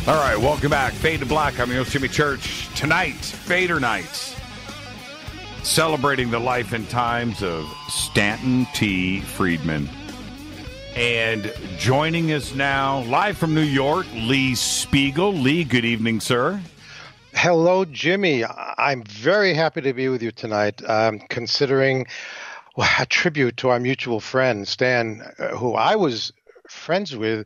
All right, welcome back. Fade to Black. I'm your host, Jimmy Church. Tonight, Fader Night. Celebrating the life and times of Stanton T. Friedman. And joining us now, live from New York, Lee Spiegel. Lee, good evening, sir. Hello, Jimmy. I'm very happy to be with you tonight. Considering a tribute to our mutual friend, Stan, who I was friends with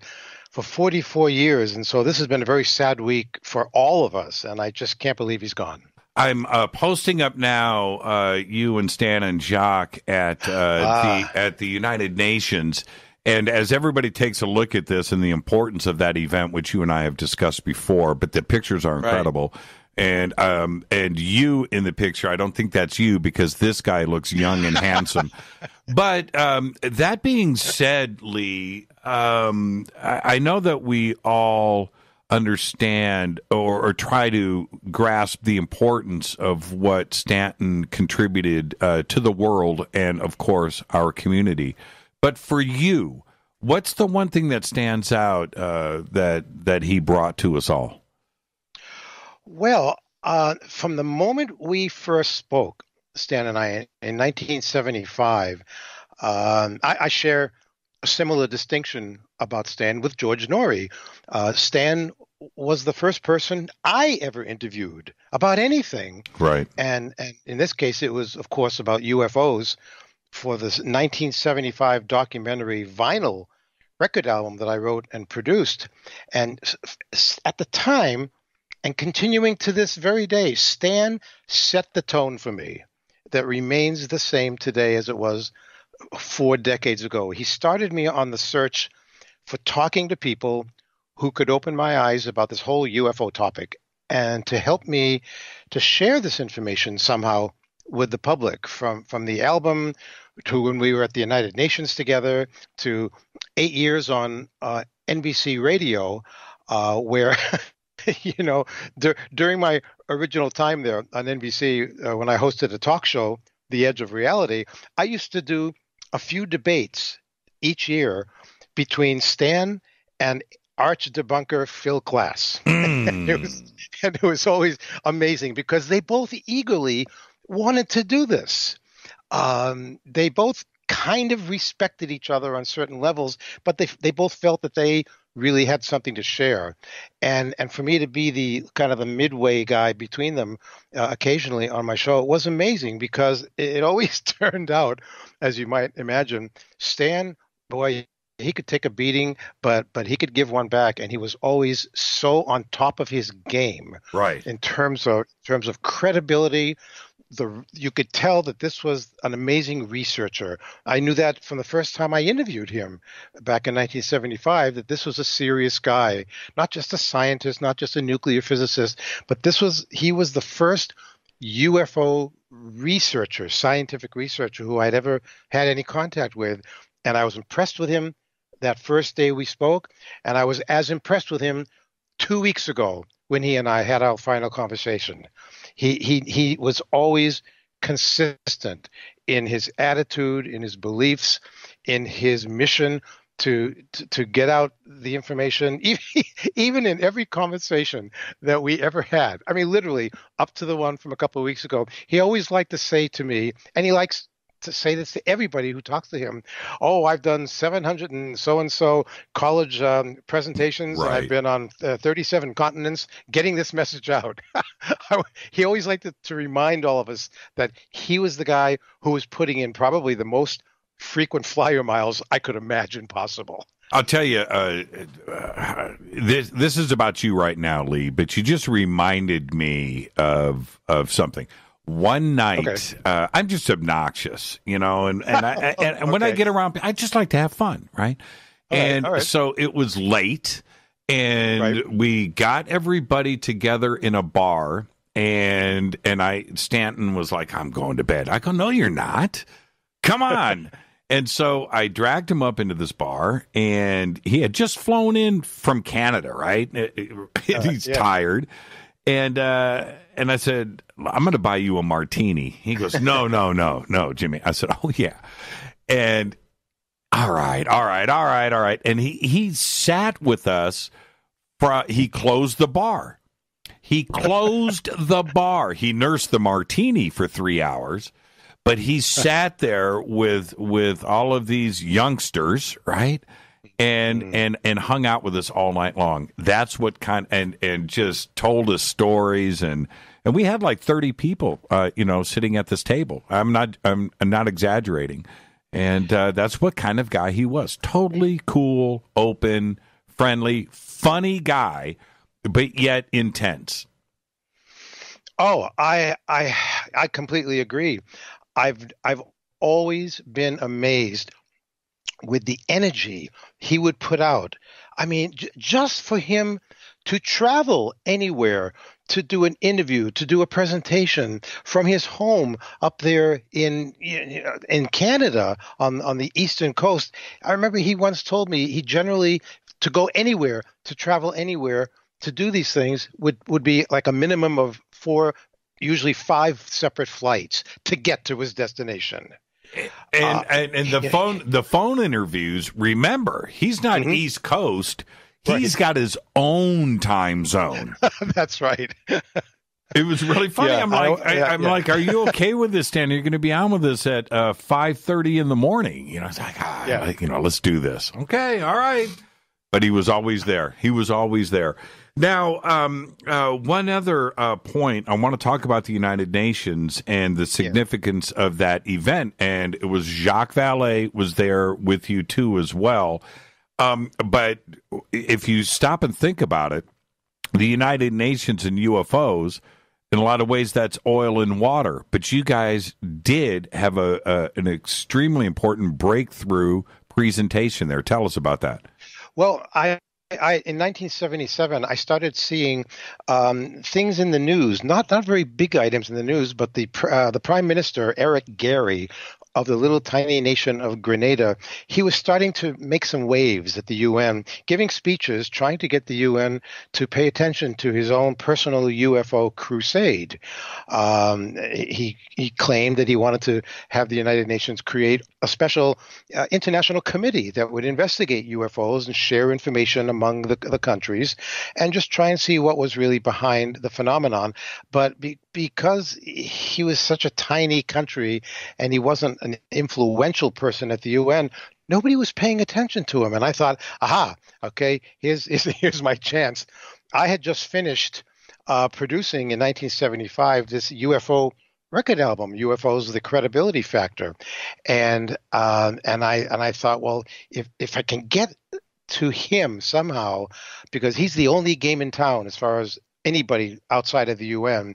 for 44 years. And so this has been a very sad week for all of us. And I just can't believe he's gone. I'm posting up now you and Stan and Jacques at the United Nations. And as everybody takes a look at this and the importance of that event, which you and I have discussed before, but the pictures are incredible. Right. And you in the picture, I don't think that's you because this guy looks young and handsome. But that being said, Lee, I know that we all understand or try to grasp the importance of what Stanton contributed to the world and, of course, our community. But for you, what's the one thing that stands out that he brought to us all? Well, from the moment we first spoke, Stan and I, in 1975, I share a similar distinction about Stan with George Norrie. Stan was the first person I ever interviewed about anything. Right. And in this case, it was, of course, about UFOs for this 1975 documentary vinyl record album that I wrote and produced. And at the time, and continuing to this very day, Stan set the tone for me that remains the same today as it was 4 decades ago. He started me on the search for talking to people who could open my eyes about this whole UFO topic and to help me to share this information somehow with the public, from the album to when we were at the United Nations together to 8 years on NBC radio, where during my original time there on NBC, when I hosted a talk show, The Edge of Reality, I used to do a few debates each year between Stan and arch debunker Phil Glass. And it was always amazing because they both eagerly wanted to do this. They both kind of respected each other on certain levels, but they both felt that they really had something to share. And for me to be the kind of the midway guy between them occasionally on my show, it was amazing because it always turned out, as you might imagine, Stan, boy, he could take a beating, but he could give one back, and he was always so on top of his game. Right. In terms of credibility. You could tell that this was an amazing researcher. I knew that from the first time I interviewed him back in 1975, that this was a serious guy, not just a scientist, not just a nuclear physicist, but he was the first UFO researcher, scientific researcher who I'd ever had any contact with. And I was impressed with him that first day we spoke, and I was as impressed with him 2 weeks ago when he and I had our final conversation. He was always consistent in his attitude, in his beliefs, in his mission to get out the information, even in every conversation that we ever had. I mean, literally up to the one from a couple of weeks ago, he always liked to say to me, and he likes to say this to everybody who talks to him, oh, I've done 700 and so college presentations, right. And I've been on 37 continents getting this message out. He always liked to remind all of us that he was the guy who was putting in probably the most frequent flyer miles I could imagine possible. I'll tell you, this is about you right now, Lee, but you just reminded me of something. One night, okay. I'm just obnoxious, and when I get around, I just like to have fun, right? All right. So it was late, and we got everybody together in a bar, and Stanton was like, I'm going to bed. I go, no, you're not. Come on. And so I dragged him up into this bar, and he had just flown in from Canada, right? He's tired. And I said, I'm going to buy you a martini. He goes, no, Jimmy. I said, oh, yeah. And all right. And he sat with us He closed the bar. He closed the bar. He nursed the martini for 3 hours, but he sat there with all of these youngsters, right? And hung out with us all night long. That's what and just told us stories, and we had like 30 people, sitting at this table. I'm not exaggerating, and that's what kind of guy he was. Totally cool, open, friendly, funny guy, but yet intense. Oh, I completely agree. I've always been amazed with the energy he would put out. I mean, just for him to travel anywhere, to do an interview, to do a presentation from his home up there in Canada on the eastern coast. I remember he once told me he generally, to go anywhere, to travel anywhere, to do these things would be like a minimum of 4, usually 5 separate flights to get to his destination. And the phone interviews, remember, he's not East Coast. He's got his own time zone. That's right. It was really funny. Yeah, I'm like, are you okay with this, Stan? You're going to be on with us at 5:30 in the morning. It's like, let's do this. Okay, all right. But he was always there. Now, one other point, I want to talk about the United Nations and the significance of that event. And it was Jacques Vallée was there with you, too, as well. But if you stop and think about it, the United Nations and UFOs, in a lot of ways, that's oil and water. But you guys did have an extremely important breakthrough presentation there. Tell us about that. Well, in 1977, I started seeing things in the news, not very big items in the news, but the Prime Minister, Eric Gary, of the little tiny nation of Grenada, he was starting to make some waves at the UN, giving speeches, trying to get the UN to pay attention to his own personal UFO crusade. He claimed that he wanted to have the United Nations create a special international committee that would investigate UFOs and share information among the countries and just try and see what was really behind the phenomenon. But because he was such a tiny country and he wasn't an influential person at the UN, nobody was paying attention to him. And I thought, okay, here's my chance. I had just finished producing in 1975 this UFO record album, UFOs: The Credibility Factor, and I thought, well, if I can get to him somehow, because he's the only game in town as far as anybody outside of the UN,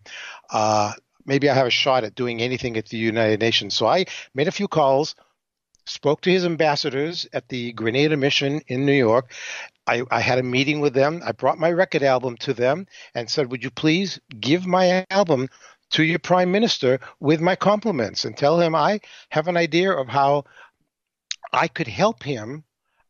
maybe I have a shot at doing anything at the United Nations. So I made a few calls, spoke to his ambassadors at the Grenada mission in New York. I had a meeting with them. I brought my record album to them and said, would you please give my album to your prime minister with my compliments and tell him I have an idea of how I could help him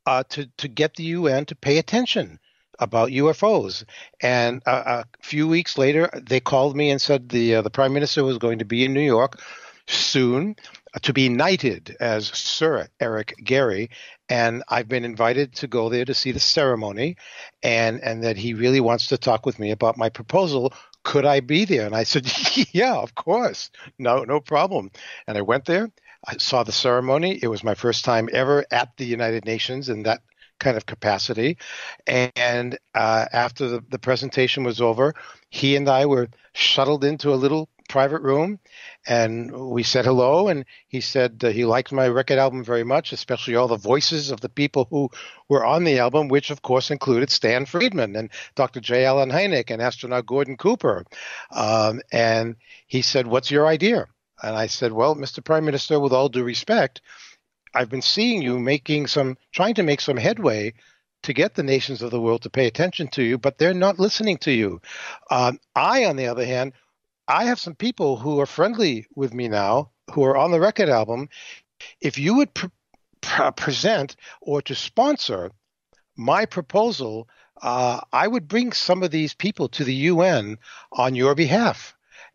to get the UN to pay attention about UFOs. And a few weeks later, they called me and said the prime minister was going to be in New York soon to be knighted as Sir Eric Gary. And I've been invited to go there to see the ceremony, and that he really wants to talk with me about my proposal. Could I be there? And I said, yeah, of course. No problem. And I went there. I saw the ceremony. It was my first time ever at the United Nations in that kind of capacity. And after the presentation was over, he and I were shuttled into a little private room, and we said hello. And he said he liked my record album very much, especially all the voices of the people who were on the album, which of course included Stan Friedman and Dr. J. Allen Hynek and astronaut Gordon Cooper. And he said, what's your idea? And I said, well, Mr. Prime Minister, with all due respect, I've been seeing you trying to make some headway to get the nations of the world to pay attention to you, but they're not listening to you. On the other hand, I have some people who are friendly with me now, who are on the record album. If you would present or to sponsor my proposal, I would bring some of these people to the UN on your behalf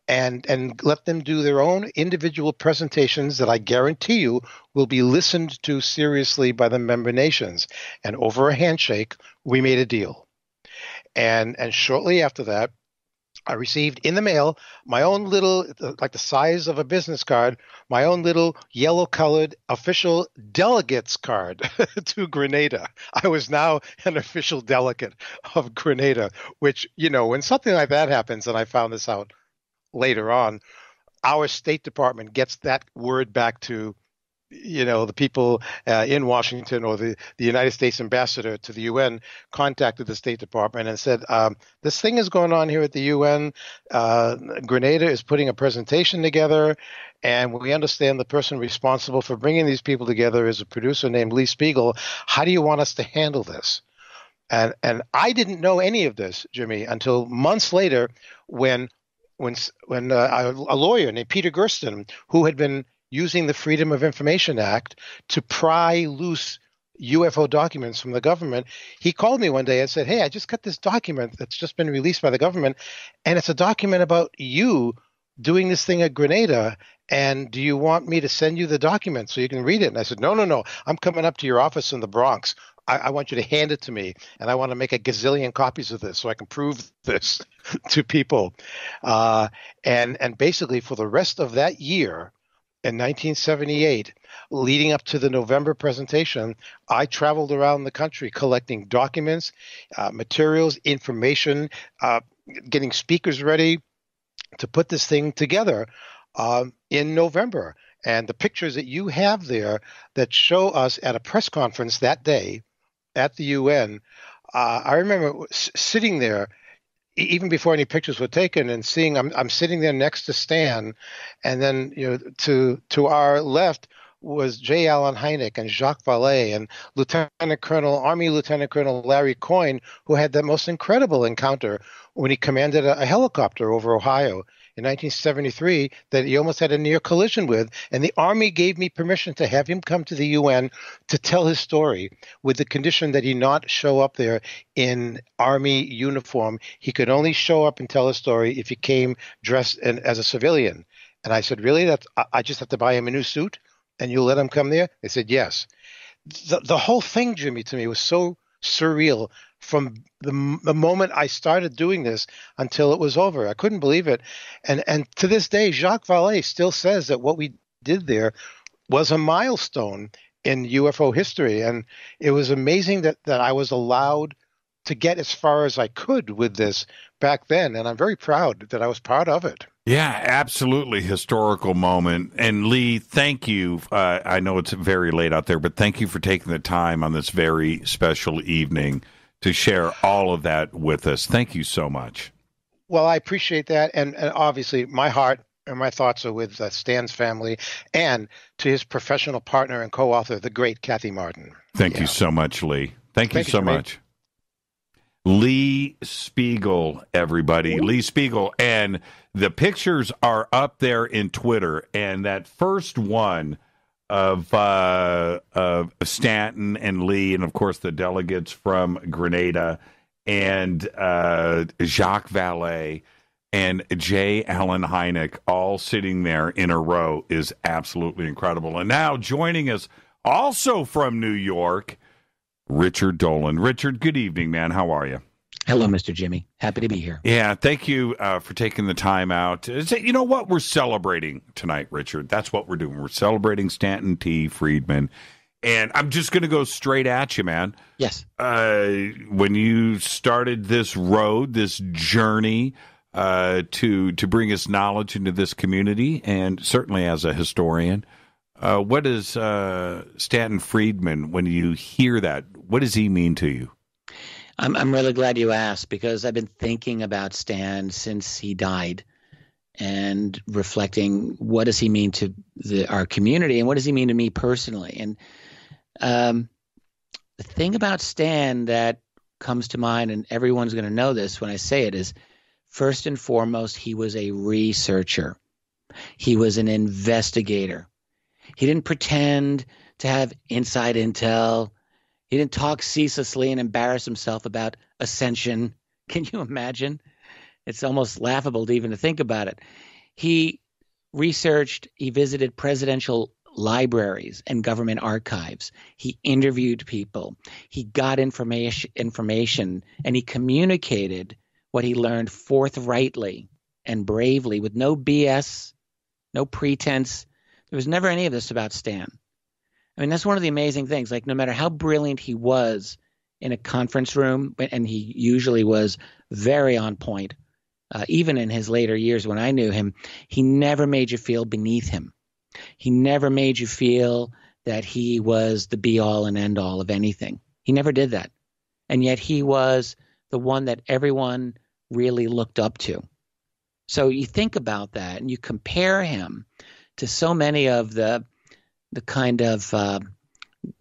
and let them do their own individual presentations that I guarantee you will be listened to seriously by the member nations. And over a handshake, we made a deal. And shortly after that, I received in the mail my own little, like the size of a business card, my own little yellow-colored official delegate's card to Grenada. I was now an official delegate of Grenada, which, when something like that happens, and I found this out later on, our State Department gets that word back to the people in Washington, or the United States ambassador to the UN contacted the State Department and said, this thing is going on here at the UN. Grenada is putting a presentation together, and we understand the person responsible for bringing these people together is a producer named Lee Spiegel. How do you want us to handle this? And I didn't know any of this, Jimmy, until months later when a lawyer named Peter Gersten, who had been using the Freedom of Information Act to pry loose UFO documents from the government, he called me one day and said, hey, I just got this document that's just been released by the government, and it's a document about you doing this thing at Grenada, and do you want me to send you the document so you can read it? And I said, no, I'm coming up to your office in the Bronx. I want you to hand it to me, and I want to make a gazillion copies of this so I can prove this to people. And basically for the rest of that year, in 1978, leading up to the November presentation, I traveled around the country collecting documents, materials, information, getting speakers ready to put this thing together in November. And the pictures that you have there that show us at a press conference that day at the UN, I remember sitting there even before any pictures were taken, and seeing I'm sitting there next to Stan, and then to our left was J. Allen Hynek and Jacques Vallée and Army Lieutenant Colonel Larry Coyne, who had the most incredible encounter when he commanded a helicopter over Ohio in 1973 that he almost had a near collision with. And the Army gave me permission to have him come to the UN to tell his story, with the condition that he not show up there in Army uniform. He could only show up and tell his story if he came dressed as a civilian. And I said, really? I just have to buy him a new suit and you'll let him come there? They said, yes. The whole thing, Jimmy, to me was so surreal from the moment I started doing this until it was over. I couldn't believe it. And to this day, Jacques Vallée still says that what we did there was a milestone in UFO history. And it was amazing that I was allowed to get as far as I could with this back then. And I'm very proud that I was part of it. Yeah, absolutely historical moment. And Lee, thank you. I know it's very late out there, but thank you for taking the time on this very special evening to share all of that with us. Thank you so much. Well, I appreciate that. And obviously, my heart and my thoughts are with Stan's family and to his professional partner and co-author, the great Kathy Martin. Thank you so much, Lee. Thank you so much. Lee Spiegel, everybody. Lee Spiegel. And the pictures are up there in Twitter. And that first one of Stanton and Lee, and of course the delegates from Grenada, and Jacques Vallée and J. Allen Hynek all sitting there in a row is absolutely incredible. And now joining us also from New York, Richard Dolan. Richard, good evening, man. How are you? Hello, Mr. Jimmy. Happy to be here. Yeah, thank you for taking the time out. You know what? We're celebrating tonight, Richard. That's what we're doing. We're celebrating Stanton T. Friedman. And I'm just going to go straight at you, man. Yes. When you started this road, this journey to bring us knowledge into this community, and certainly as a historian, what is Stanton Friedman, when you hear that, what does he mean to you? I'm really glad you asked, because I've been thinking about Stan since he died and reflecting, what does he mean to our community and what does he mean to me personally? And the thing about Stan that comes to mind, and everyone's going to know this when I say it, is first and foremost, he was a researcher. He was an investigator. He didn't pretend to have inside intel. He didn't talk ceaselessly and embarrass himself about ascension. Can you imagine? It's almost laughable to even to think about it. He researched, he visited presidential libraries and government archives. He interviewed people. He got information, and he communicated what he learned forthrightly and bravely with no BS, no pretense. There was never any of this about Stan. I mean, that's one of the amazing things. Like, no matter how brilliant he was in a conference room, and he usually was very on point, even in his later years when I knew him, he never made you feel beneath him. He never made you feel that he was the be-all and end-all of anything. He never did that. And yet he was the one that everyone really looked up to. So you think about that, and you compare him to so many of the kind of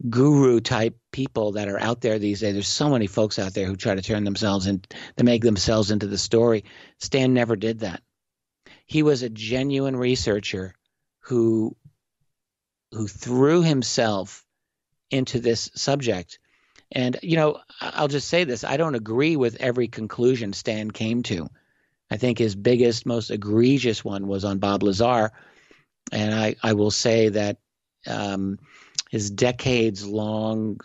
guru-type people that are out there these days. There's so many folks out there who try to turn themselves in, to make themselves into the story. Stan never did that. He was a genuine researcher who threw himself into this subject. And, you know, I'll just say this. I don't agree with every conclusion Stan came to. I think his biggest, most egregious one was on Bob Lazar. And I will say that his decades-long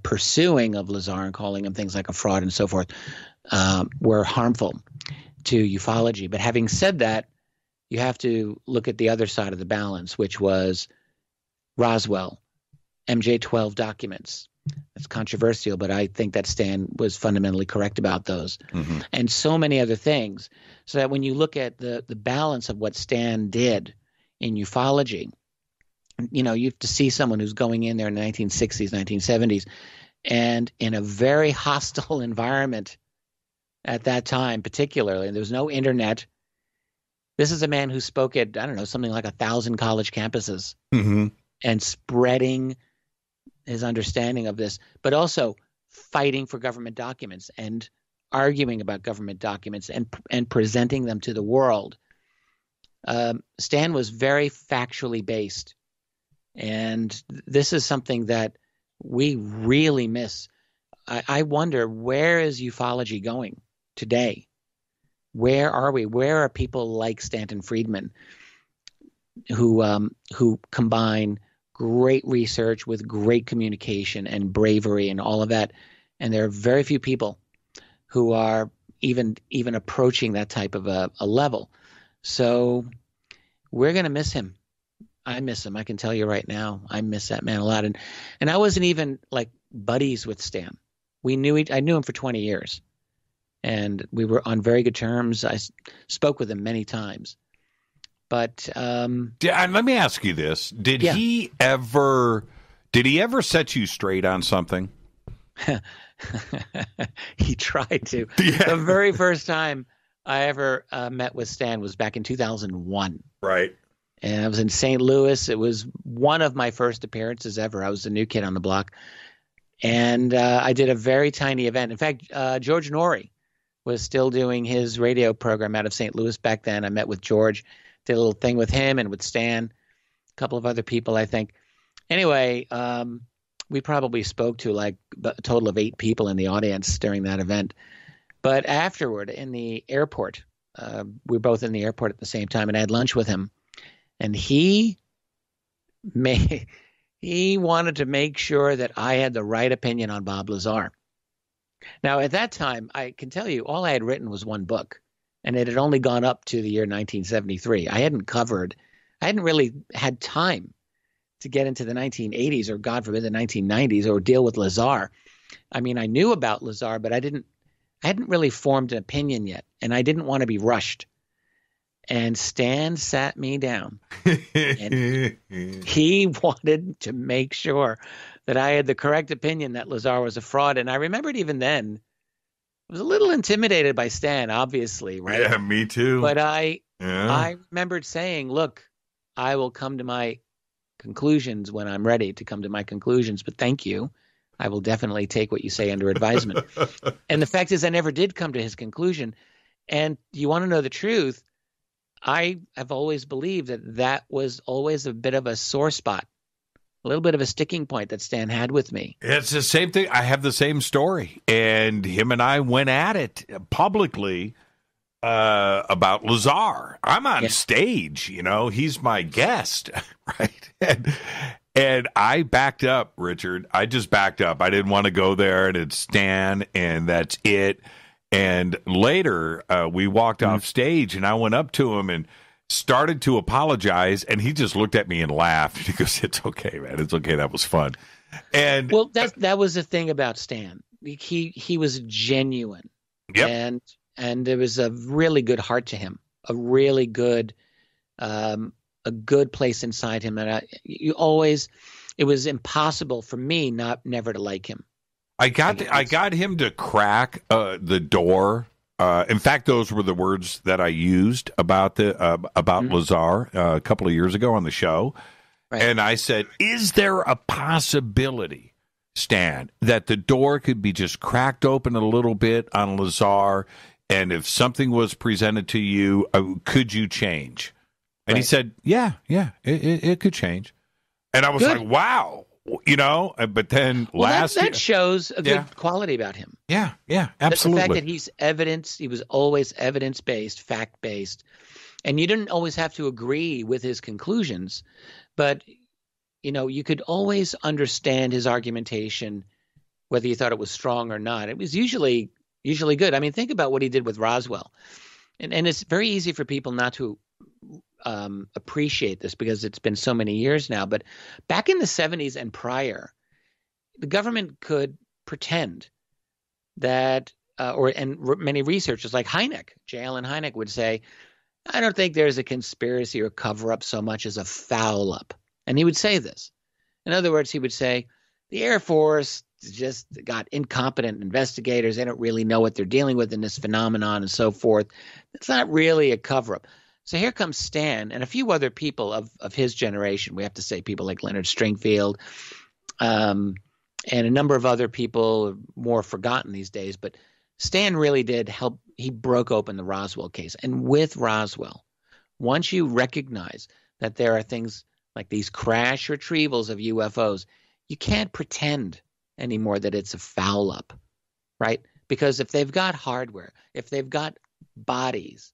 pursuing of Lazar and calling him things like a fraud and so forth were harmful to ufology. But having said that, you have to look at the other side of the balance, which was Roswell, MJ-12 documents. It's controversial, but I think that Stan was fundamentally correct about those, and so many other things. So that when you look at the balance of what Stan did in ufology, you know, you have to see someone who's going in there in the 1960s, 1970s, and in a very hostile environment at that time, particularly, and there was no internet. This is a man who spoke at, I don't know, something like 1,000 college campuses and spreading his understanding of this, but also fighting for government documents and arguing about government documents and presenting them to the world. Stan was very factually based. And this is something that we really miss. I wonder, where is ufology going today? Where are we? Where are people like Stanton Friedman who combine great research with great communication and bravery and all of that? And there are very few people who are even approaching that type of a level. So we're going to miss him. I miss him. I can tell you right now, I miss that man a lot. And I wasn't even like buddies with Stan. I knew him for 20 years, and we were on very good terms. I spoke with him many times. But let me ask you this: Did he ever set you straight on something? He tried to. Yeah. The very first time I ever met with Stan was back in 2001. Right. And I was in St. Louis. It was one of my first appearances ever. I was the new kid on the block. And I did a very tiny event. In fact, George Norrie was still doing his radio program out of St. Louis back then. I met with George, did a little thing with him and with Stan, a couple of other people, I think. Anyway, we probably spoke to like a total of 8 people in the audience during that event. But afterward, in the airport, we were both in the airport at the same time, and I had lunch with him. And he wanted to make sure that I had the right opinion on Bob Lazar. Now, at that time, I can tell you, all I had written was one book, and it had only gone up to the year 1973. I hadn't really had time to get into the 1980s or, God forbid, the 1990s or deal with Lazar. I mean, I knew about Lazar, but I hadn't really formed an opinion yet, and I didn't want to be rushed. And Stan sat me down, and he wanted to make sure that I had the correct opinion that Lazar was a fraud. And I remembered even then, I was a little intimidated by Stan, obviously, right? Yeah, me too. But I remembered saying, look, I will come to my conclusions when I'm ready to come to my conclusions, but thank you. I will definitely take what you say under advisement. And the fact is, I never did come to his conclusion. And you want to know the truth? I have always believed that was always a bit of a sore spot, a little bit of a sticking point that Stan had with me. It's the same thing. I have the same story. And him and I went at it publicly about Lazar. I'm on stage, he's my guest, right? And I backed up, Richard. I just backed up. I didn't want to go there, and it's Stan, and that's it. And later, we walked off stage, and I went up to him and started to apologize, and he just looked at me and laughed. He goes, "It's okay, man. It's okay. That was fun." And that was the thing about Stan. He was genuine. Yep. And there was a really good heart to him, a really good, a good place inside him. And it was impossible for me never to like him. I got him to crack the door. In fact, those were the words that I used about Lazar a couple of years ago on the show. Right. And I said, "Is there a possibility, Stan, that the door could be just cracked open a little bit on Lazar? And if something was presented to you, could you change?" And he said, yeah, it could change. And I was like, wow, but then that shows a good quality about him. Yeah, absolutely. The fact that he was always evidence-based, fact-based. And you didn't always have to agree with his conclusions, but, you could always understand his argumentation, whether you thought it was strong or not. It was usually good. I mean, think about what he did with Roswell. And it's very easy for people not to appreciate this because it's been so many years now. But back in the 70s and prior, the government could pretend that, many researchers like Hynek, J. Allen Hynek would say, "I don't think there's a conspiracy or cover-up so much as a foul-up." And he would say this. In other words, he would say, the Air Force just got incompetent investigators. They don't really know what they're dealing with in this phenomenon and so forth. It's not really a cover-up. So here comes Stan and a few other people of his generation. We have to say people like Leonard Stringfield and a number of other people more forgotten these days. But Stan really did help. He broke open the Roswell case. And with Roswell, once you recognize that there are things like these crash retrievals of UFOs, you can't pretend anymore that it's a foul up, right? Because if they've got hardware, if they've got bodies,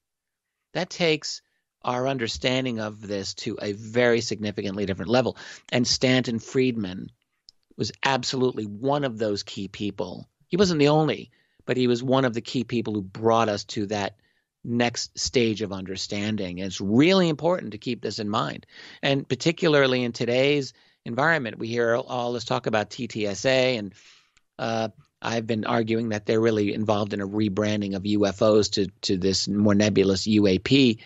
that takes our understanding of this to a very significantly different level. And Stanton Friedman was absolutely one of those key people. He wasn't the only, but he was one of the key people who brought us to that next stage of understanding. And it's really important to keep this in mind. And particularly in today's environment, we hear all this talk about TTSA, and I've been arguing that they're really involved in a rebranding of UFOs to this more nebulous UAP,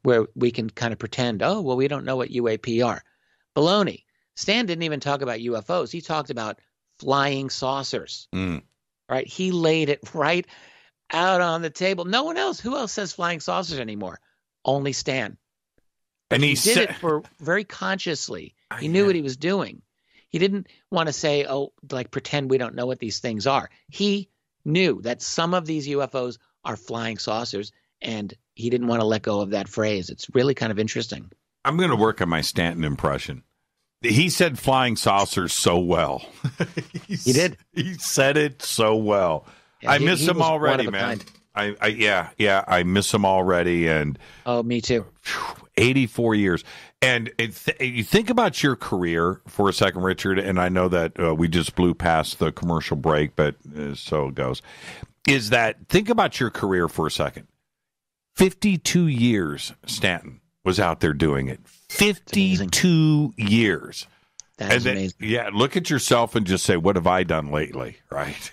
where we can kind of pretend, oh, well, we don't know what UAP are. Baloney. Stan didn't even talk about UFOs. He talked about flying saucers. Right? He laid it right out on the table. No one else. Who else says flying saucers anymore? Only Stan. And he did it for very consciously. He knew what he was doing. He didn't want to say, pretend we don't know what these things are. He knew that some of these UFOs are flying saucers, and he didn't want to let go of that phrase. It's really kind of interesting. I'm going to work on my Stanton impression. He said flying saucers so well. He did. He said it so well. Yeah, I miss him already, man. I miss him already. And me too. 84 years. And you think about your career for a second, Richard, and I know that we just blew past the commercial break, but so it goes, is that think about your career for a second. 52 years Stanton was out there doing it. 52 years. That's amazing. Yeah, look at yourself and just say, what have I done lately, right?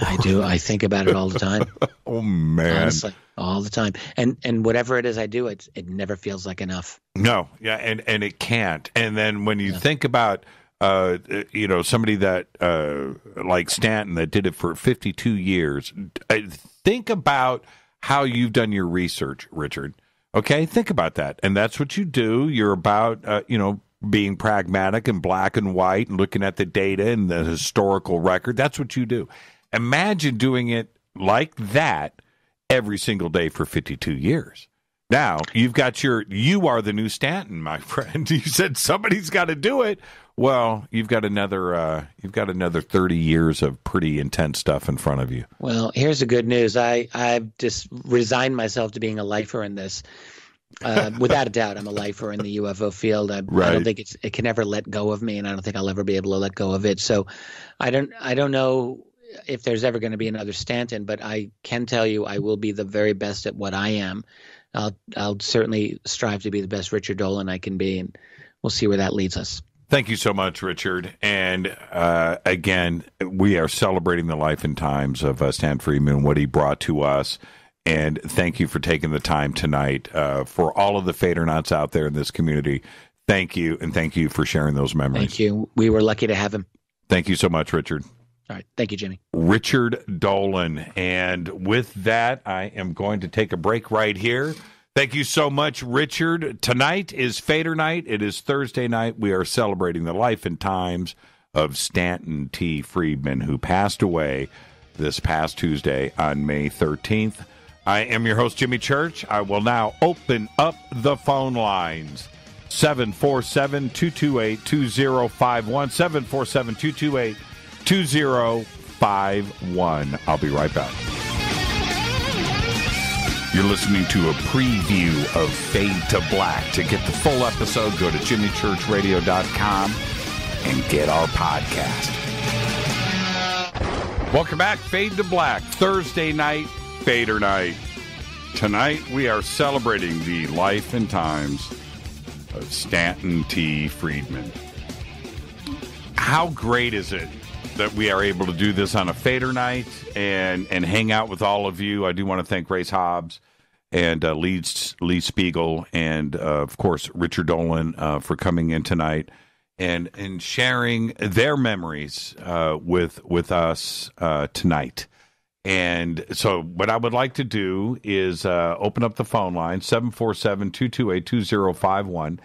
I do. I think about it all the time. Oh, man. Honestly, all the time. And whatever it is I do, it never feels like enough. No, yeah, and it can't. And then when you think about, somebody that like Stanton that did it for 52 years, think about how you've done your research, Richard. Okay, think about that. And that's what you do. You're about, being pragmatic and black and white and looking at the data and the historical record. That's what you do. Imagine doing it like that every single day for 52 years. Now, you are the new Stanton, my friend. You said somebody's got to do it. Well, you've got another 30 years of pretty intense stuff in front of you. Well, here's the good news. I've just resigned myself to being a lifer in this. Without a doubt, I'm a lifer in the UFO field. I don't think it can ever let go of me, and I don't think I'll ever be able to let go of it. So I don't know if there's ever going to be another Stanton, but I can tell you I will be the very best at what I am. I'll certainly strive to be the best Richard Dolan I can be, and we'll see where that leads us. Thank you so much, Richard. And again, we are celebrating the life and times of Stanton Friedman, what he brought to us. And thank you for taking the time tonight. For all of the Fadernauts out there in this community, thank you, and thank you for sharing those memories. Thank you. We were lucky to have him. Thank you so much, Richard. All right. Thank you, Jimmy. Richard Dolan. And with that, I am going to take a break right here. Thank you so much, Richard. Tonight is Fader night. It is Thursday night. We are celebrating the life and times of Stanton T. Friedman, who passed away this past Tuesday on May 13th. I am your host, Jimmy Church. I will now open up the phone lines. 747-228-2051, 747-228-2051. I'll be right back. You're listening to a preview of Fade to Black. To get the full episode, go to jimmychurchradio.com and get our podcast. Welcome back, Fade to Black, Thursday night, Fader night. Tonight, we are celebrating the life and times of Stanton T. Friedman. How great is it that we are able to do this on a Fader night and hang out with all of you? I do want to thank Race Hobbs and Lee Spiegel and, of course, Richard Dolan for coming in tonight and sharing their memories with us tonight. And so what I would like to do is open up the phone line, 747-228-2051.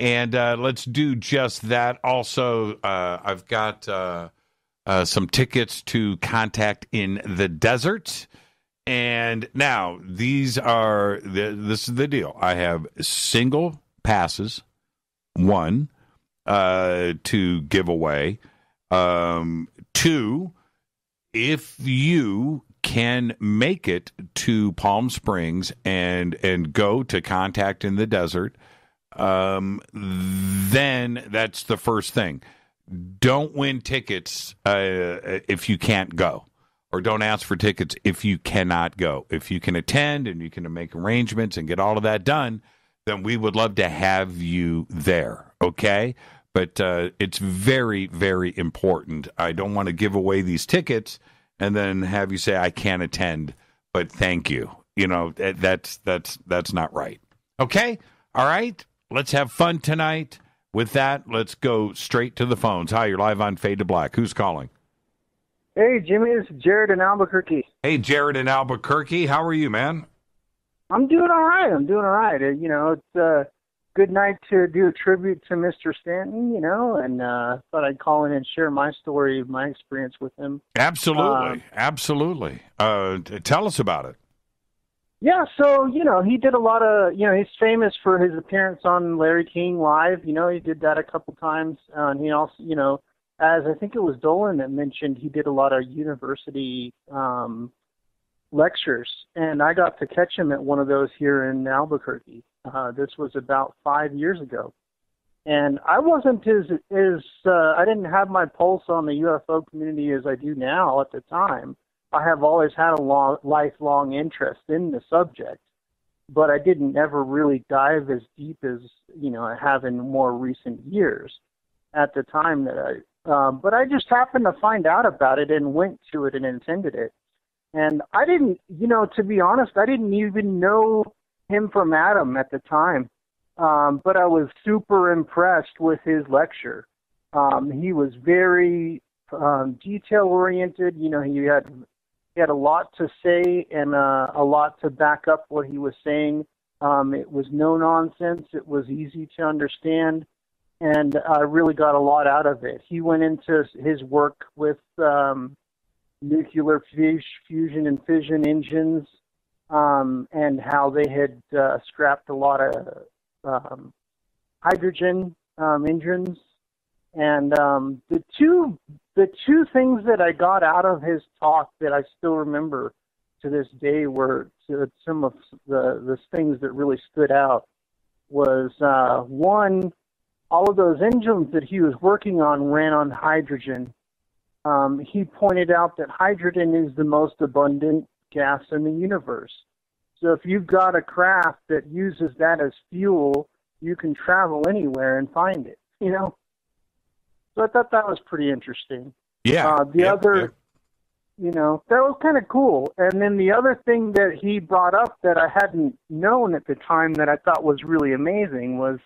And let's do just that. Also, I've got some tickets to Contact in the Desert. And now this is the deal. I have single passes, one, to give away. Two, if you can make it to Palm Springs and go to Contact in the Desert, then that's the first thing. Don't win tickets if you can't go, or don't ask for tickets if you cannot go. If you can attend and you can make arrangements and get all of that done, then we would love to have you there, okay? But it's very, very important. I don't want to give away these tickets and then have you say, I can't attend, but thank you. You know, that's not right. Okay? All right? Let's have fun tonight. With that, let's go straight to the phones. Hi, you're live on Fade to Black. Who's calling? Hey, Jimmy, this is Jared in Albuquerque. Hey, Jared in Albuquerque. How are you, man? I'm doing all right. You know, it's a good night to do a tribute to Mr. Stanton, you know, and thought I'd call in and share my story, my experience with him. Absolutely. Absolutely. Tell us about it. Yeah, so, you know, he did a lot of, you know, he's famous for his appearance on Larry King Live. You know, he did that a couple times. And he also, you know, as I think it was Dolan that mentioned, he did a lot of university lectures. And I got to catch him at one of those here in Albuquerque. This was about 5 years ago. And I wasn't I didn't have my pulse on the UFO community as I do now at the time. I have always had a lifelong interest in the subject, but I didn't ever really dive as deep as, you know, I have in more recent years at the time but I just happened to find out about it and went to it and attended it. And I didn't, you know, to be honest, I didn't even know him from Adam at the time. But I was super impressed with his lecture. He was very detail-oriented. You know, he had a lot to say and a lot to back up what he was saying. It was no nonsense. It was easy to understand, and I really got a lot out of it. He went into his work with nuclear fusion and fission engines and how they had scrapped a lot of hydrogen engines And the two things that I got out of his talk that I still remember to this day were some of the things that really stood out was one, all of those engines that he was working on ran on hydrogen. He pointed out that hydrogen is the most abundant gas in the universe. So if you've got a craft that uses that as fuel, you can travel anywhere and find it, you know? So I thought that was pretty interesting. Yeah. You know, that was kind of cool. And then the other thing that he brought up that I hadn't known at the time that I thought was really amazing was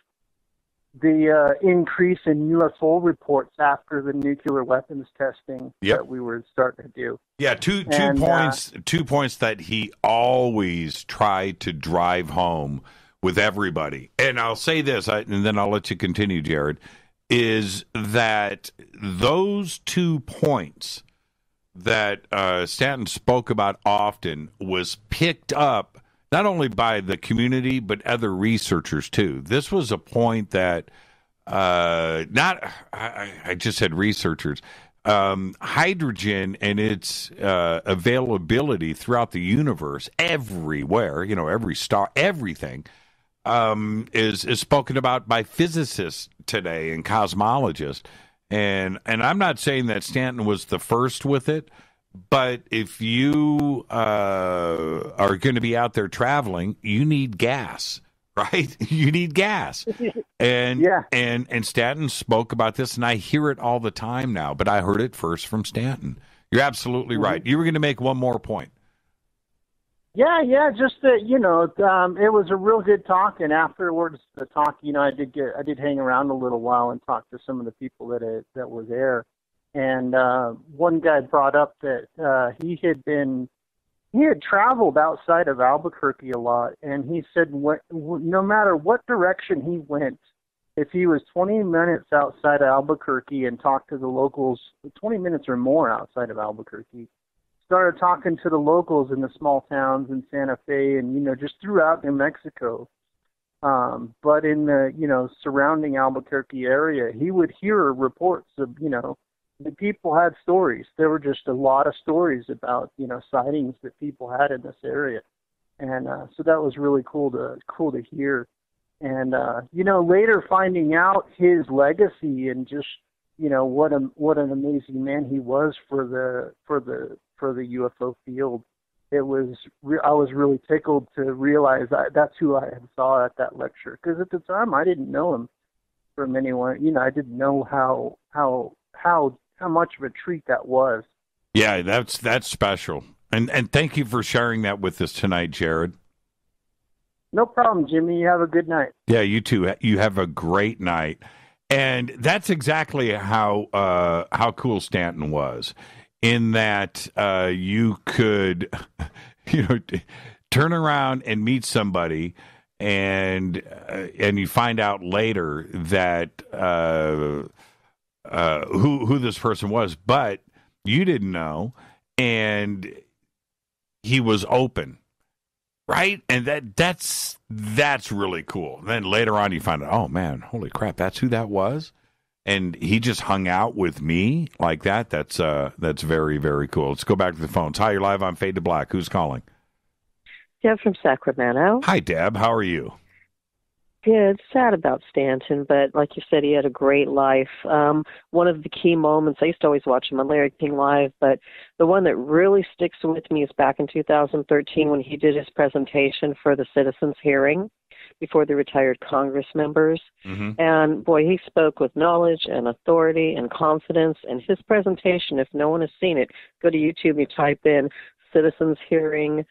the increase in UFO reports after the nuclear weapons testing that we were starting to do. Yeah, two points that he always tried to drive home with everybody. And I'll say this, and then I'll let you continue, Jared, is that those 2 points that Stanton spoke about often was picked up not only by the community, but other researchers, too. This was a point that I just said researchers. Hydrogen and its availability throughout the universe, everywhere, you know, every star, everything, is spoken about by physicists today and cosmologists. And I'm not saying that Stanton was the first with it, but if you are going to be out there traveling, you need gas, right? You need gas. And Stanton spoke about this, and I hear it all the time now, but I heard it first from Stanton. You're absolutely right. You were going to make one more point. Yeah, just that, you know, it was a real good talk, and afterwards the talk, you know, I did hang around a little while and talk to some of the people that were there, and one guy brought up that he had traveled outside of Albuquerque a lot, and he said no matter what direction he went, if he was 20 minutes outside of Albuquerque and talked to the locals, 20 minutes or more outside of Albuquerque, started talking to the locals in the small towns in Santa Fe and, you know, just throughout New Mexico. But in the, you know, surrounding Albuquerque area, he would hear reports of, you know, the people had stories. There were just a lot of stories about, you know, sightings that people had in this area. And so that was really cool to hear. And, you know, later finding out his legacy and just, you know, what an amazing man he was for the UFO field. I was really tickled to realize that's who I saw at that lecture, because at the time I didn't know him from anyone. You know, I didn't know how much of a treat that was. Yeah, that's special. And thank you for sharing that with us tonight, Jared. No problem, Jimmy. You have a good night. Yeah, you too. You have a great night. And that's exactly how cool Stanton was, in that you could, you know, turn around and meet somebody, and you find out later that who this person was, but you didn't know, and he was open. Right? And that's really cool. Then later on you find out, oh man, holy crap, that's who that was? And he just hung out with me like that. That's very, very cool. Let's go back to the phones. Hi, you're live on Fade to Black. Who's calling? Deb from Sacramento. Hi, Deb. How are you? Good. Sad about Stanton, but like you said, he had a great life. One of the key moments, I used to always watch him on Larry King Live, but the one that really sticks with me is back in 2013 when he did his presentation for the citizens' hearing before the retired Congress members. Mm-hmm. And boy, he spoke with knowledge and authority and confidence. And his presentation, if no one has seen it, go to YouTube and type in citizens' hearing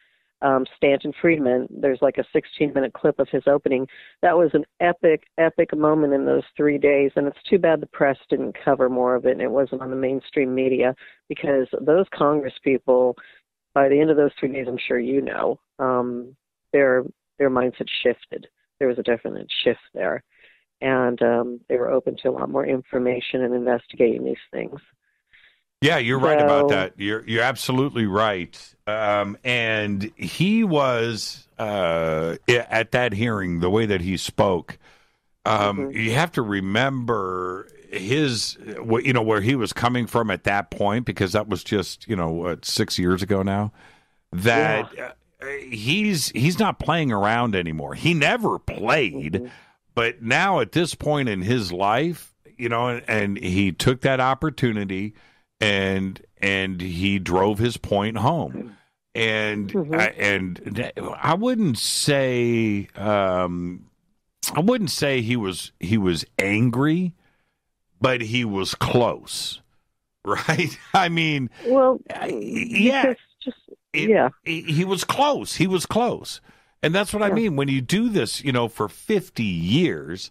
Stanton Friedman. There's like a 16-minute clip of his opening. That was an epic moment in those 3 days, and it's too bad the press didn't cover more of it and it wasn't on the mainstream media, because those Congress people, by the end of those 3 days, I'm sure you know, their minds had shifted. There was a definite shift there, and they were open to a lot more information and investigating these things. Yeah, you're right about that. You're absolutely right. And he was at that hearing, the way that he spoke. You have to remember, where he was coming from at that point, because that was just 6 years ago now. That he's not playing around anymore. He never played, but now at this point in his life, and he took that opportunity, and he drove his point home. And I wouldn't say he was angry, but he was close, right? I mean, yeah. He was close. He was close. And that's what I mean. When you do this, for 50 years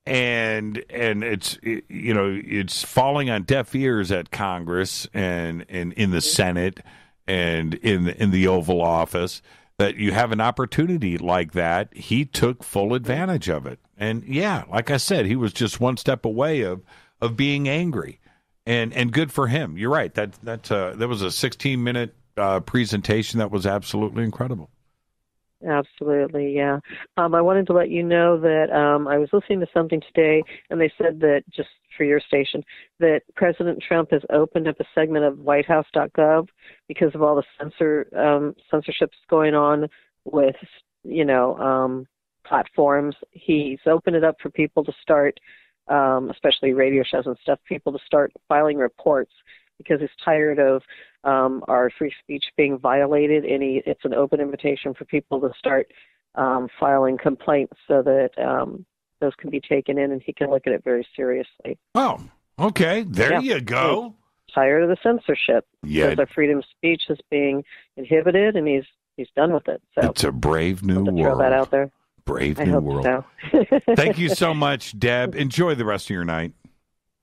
and it's falling on deaf ears at Congress and in the Senate and in the Oval Office, that you have an opportunity like that, he took full advantage of it. And like I said, he was just one step away of being angry. And good for him. You're right. That was a 16-minute presentation that was absolutely incredible. Absolutely, yeah. I wanted to let you know that I was listening to something today, and they said that, just for your station, that President Trump has opened up a segment of WhiteHouse.gov because of all the censorships going on with, platforms. He's opened it up for people to start, especially radio shows and stuff, people to start filing reports because he's tired of our free speech being violated, and it's an open invitation for people to start filing complaints so that those can be taken in, and he can look at it very seriously. Oh, okay. There you go. He's tired of the censorship. Yeah. Because our freedom of speech is being inhibited, and he's done with it. So it's a brave new world. Throw that out there. Brave new world. So. Thank you so much, Deb. Enjoy the rest of your night.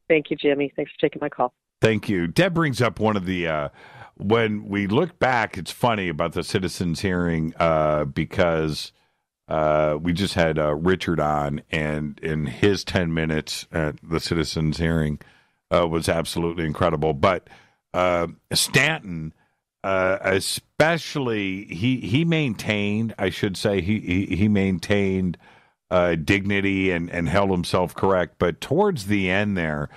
Thank you, Jimmy. Thanks for taking my call. Thank you. Deb brings up one of the, when we look back, it's funny about the citizens hearing because we just had Richard on, and in his 10 minutes at the citizens hearing was absolutely incredible. But Stanton, especially, he maintained, I should say, he maintained dignity and held himself correct. But towards the end there,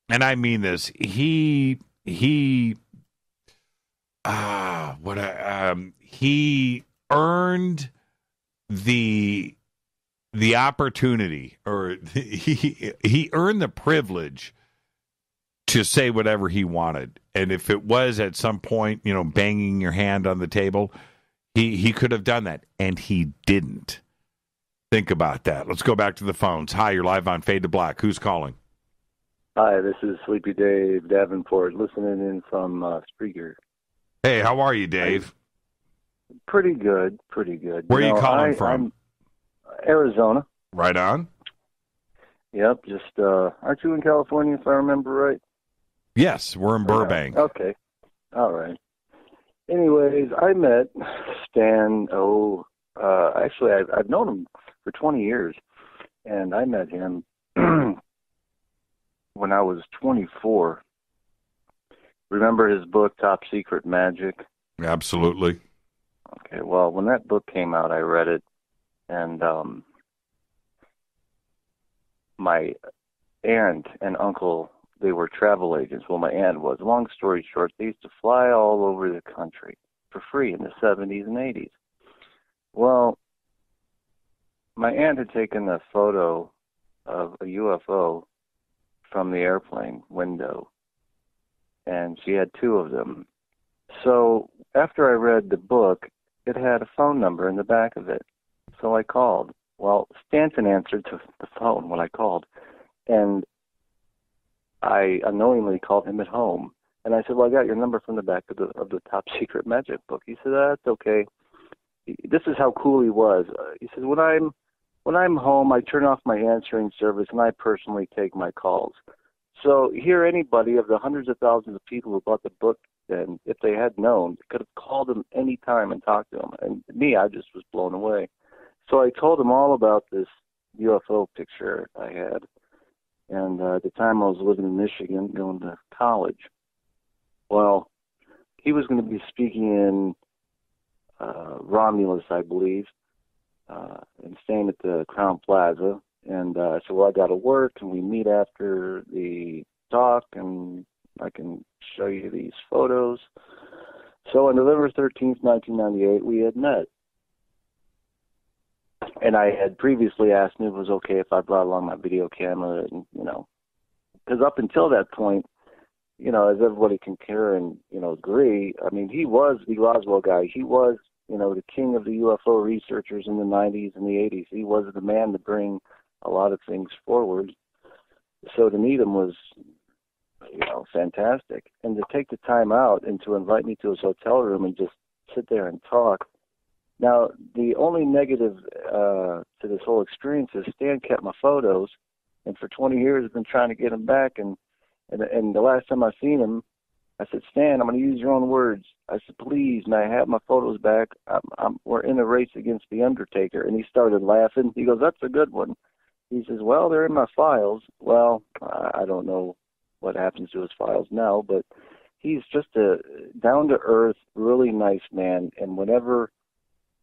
and I mean this, he earned the opportunity, or he earned the privilege to say whatever he wanted. And if it was at some point, banging your hand on the table, he could have done that, and he didn't. Think about that. Let's go back to the phones. Hi, you're live on Fade to Black. Who's calling? Hi, this is Sleepy Dave Davenport, listening in from Spreaker. Hey, how are you, Dave? Pretty good. Where are you calling from? I'm Arizona. Right on. Yep, just, aren't you in California, if I remember right? Yes, we're in Burbank. Okay, all right. Anyways, I met Stan, actually, I've known him for 20 years, and I met him when I was 24. Remember his book, Top Secret Magic? Absolutely. Okay, well, when that book came out, I read it, and my aunt and uncle, they were travel agents. Well, my aunt was. Long story short, they used to fly all over the country for free in the 70s and 80s. Well, my aunt had taken a photo of a UFO from the airplane window, and she had two of them. So after I read the book, it had a phone number in the back of it. So I called. Well, Stanton answered the phone when I called, and I unknowingly called him at home. And I said, well, I got your number from the back of the Top Secret Magic book. He said, that's okay. This is how cool he was. He said, when I'm home, I turn off my answering service, and I personally take my calls. So here, anybody of the hundreds of thousands of people who bought the book, then if they had known, could have called him any time and talked to him. And me, I just was blown away. So I told him all about this UFO picture I had. And at the time, I was living in Michigan, going to college. Well, he was going to be speaking in Romulus, I believe, and staying at the Crown Plaza And I said, well, I got to work. Can we meet after the talk? And I can show you these photos. So on November 13th, 1998, we had met. And I had previously asked him if it was okay if I brought along my video camera, and, because up until that point, as everybody can care and, agree, I mean, he was the Roswell guy. He was, the king of the UFO researchers in the 90s and the 80s. He was the man to bring a lot of things forward. So to meet him was, fantastic. And to take the time out and to invite me to his hotel room and just sit there and talk. Now, the only negative to this whole experience is Stan kept my photos, and for 20 years I've been trying to get them back. And the last time I seen him, I said, Stan, I'm going to use your own words. I said, please, may I have my photos back? We're in a race against the Undertaker. And he started laughing. He goes, that's a good one. He says, well, they're in my files. Well, I don't know what happens to his files now, but he's just a down-to-earth, really nice man. And whenever,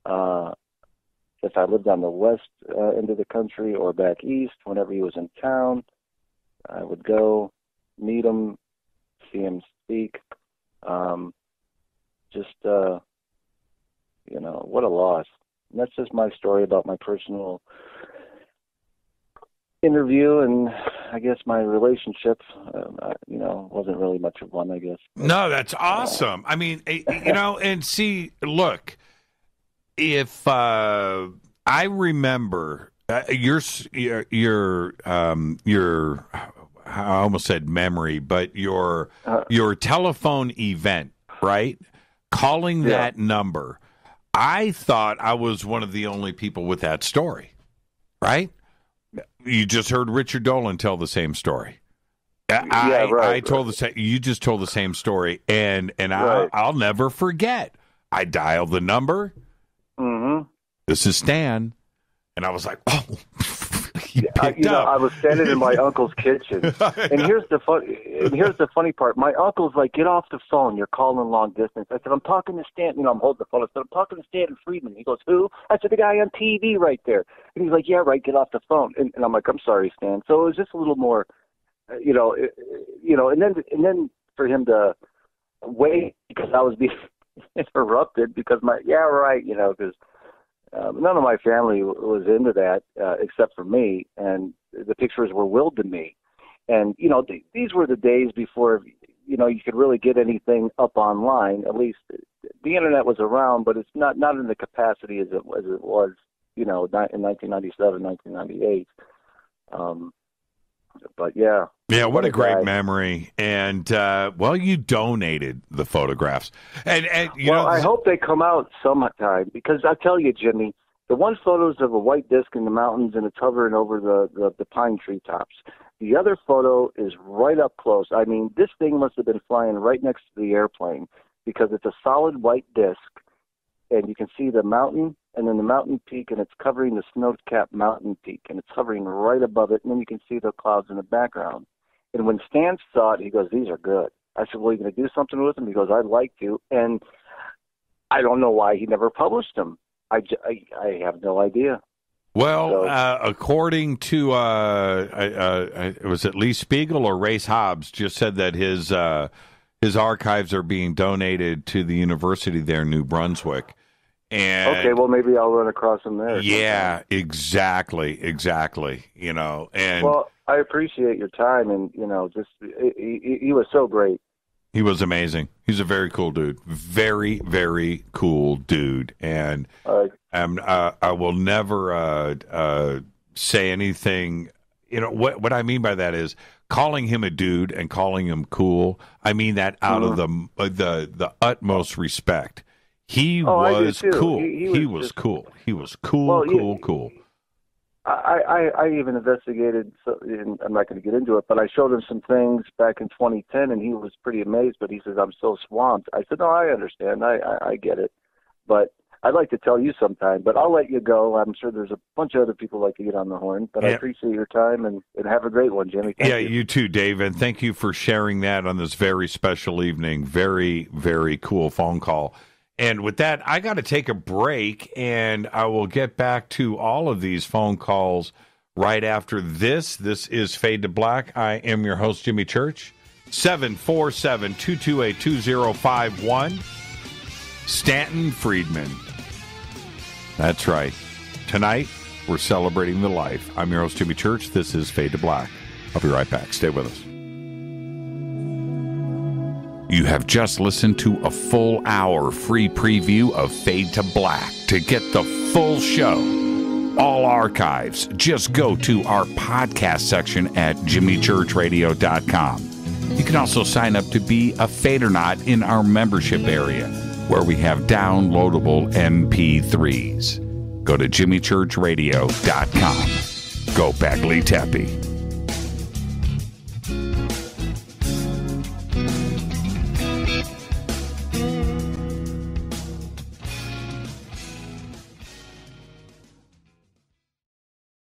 if I lived on the west end of the country or back east, whenever he was in town, I would go meet him, see him speak. What a loss. And that's just my story about my personal interview, and I guess my relationship, wasn't really much of one, I guess. No, that's awesome. I mean, and see, look, if I remember your I almost said memory, but your telephone event, right? Calling that number. I thought I was one of the only people with that story, right? You just heard Richard Dolan tell the same story. I told the same. You just told the same story, and I'll never forget. I dialed the number. Mm-hmm. This is Stan, and I was like, oh. I was standing in my uncle's kitchen, and here's the funny part. My uncle's like, "Get off the phone. You're calling long distance." I said, "I'm talking to Stanton." I'm holding the phone. I said, "I'm talking to Stanton Friedman." He goes, "Who?" I said, "The guy on TV right there." And he's like, "Yeah, right. Get off the phone." And I'm like, "I'm sorry, Stan." So it was just a little more, and then for him to wait because I was being interrupted because because. None of my family was into that except for me, and the pictures were willed to me. And, these were the days before, you could really get anything up online. At least the Internet was around, but it's not in the capacity as it was, in 1997, 1998. But, yeah. Yeah, what a great memory. And, you donated the photographs. And I hope they come out sometime, because I tell you, Jimmy, the one photo is of a white disc in the mountains, and it's hovering over the pine tree tops. The other photo is right up close. I mean, this thing must have been flying right next to the airplane, because it's a solid white disc, and you can see the mountain and then the mountain peak, and it's covering the snow-capped mountain peak, and it's hovering right above it, and then you can see the clouds in the background. And when Stan saw it, he goes, "These are good." I said, "Well, you going to do something with them?" He goes, "I'd like to." And I don't know why he never published them. I have no idea. Well, according to, was it Lee Spiegel or Race Hobbs just said that his archives are being donated to the university there in New Brunswick. And okay, well, maybe I'll run across him there. Yeah, exactly. And well, I appreciate your time, and he was so great. He was amazing. He's a very cool dude. Very, very cool dude. And I will never say anything. What I mean by that is calling him a dude and calling him cool. I mean that out of the utmost respect. He was cool. He was cool. He was cool, cool. I even investigated, and I'm not going to get into it, but I showed him some things back in 2010, and he was pretty amazed, but he says, "I'm so swamped." I said, "No, I understand. I get it. But I'd like to tell you sometime, but I'll let you go. I'm sure there's a bunch of other people like to get on the horn, but I appreciate your time, and have a great one, Jimmy. Thank you. You too, Dave, and thank you for sharing that on this very special evening. Very, very cool phone call. And with that, I got to take a break, and I will get back to all of these phone calls right after this. This is Fade to Black. I am your host, Jimmy Church. 747-228-2051. Stanton Friedman. That's right. Tonight, we're celebrating the life. I'm your host, Jimmy Church. This is Fade to Black. I'll be right back. Stay with us. You have just listened to a full hour free preview of Fade to Black. To get the full show, all archives, just go to our podcast section at jimmychurchradio.com. You can also sign up to be a Fadernaut in our membership area, where we have downloadable MP3s. Go to jimmychurchradio.com. Go Bagley Tepe.